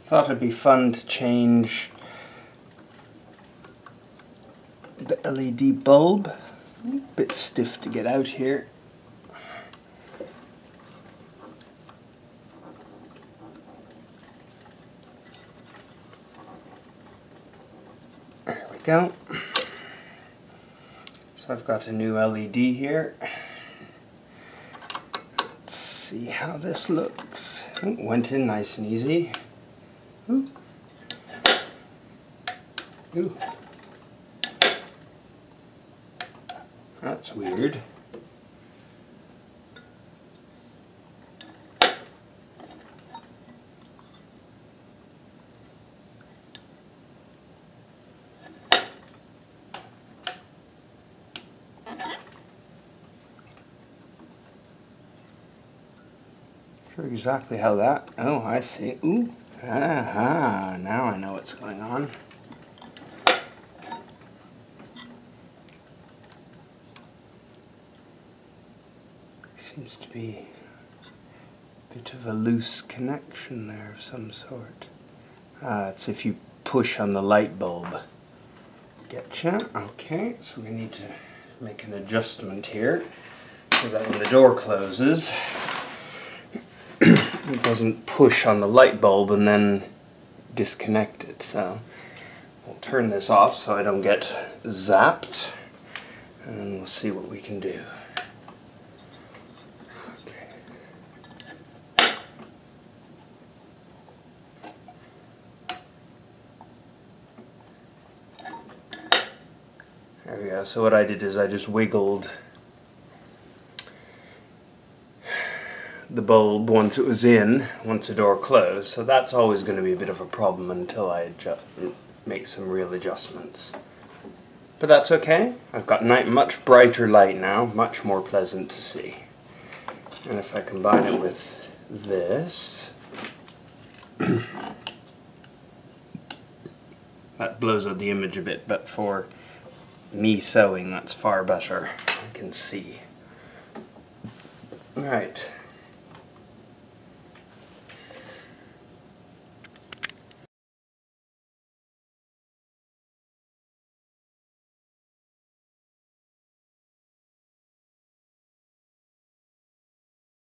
thought it'd be fun to change the LED bulb. A bit stiff to get out here. There we go. So I've got a new LED here. Let's see how this looks. Ooh, went in nice and easy. Ooh. Ooh. That's weird. Sure exactly how that. Oh, I see. Ooh. Aha. Now I know what's going on. Seems to be a bit of a loose connection there of some sort. It's if you push on the light bulb. Getcha. Okay, so we need to make an adjustment here so that when the door closes, it doesn't push on the light bulb and then disconnect it. So we'll turn this off so I don't get zapped, and we'll see what we can do. There we go. So what I did is I just wiggled the bulb once it was in, once the door closed. So that's always going to be a bit of a problem until I make some real adjustments. But that's okay. I've got much brighter light now, much more pleasant to see. And if I combine it with this, that blows out the image a bit, but for me sewing, that's far better. I can see. Alright.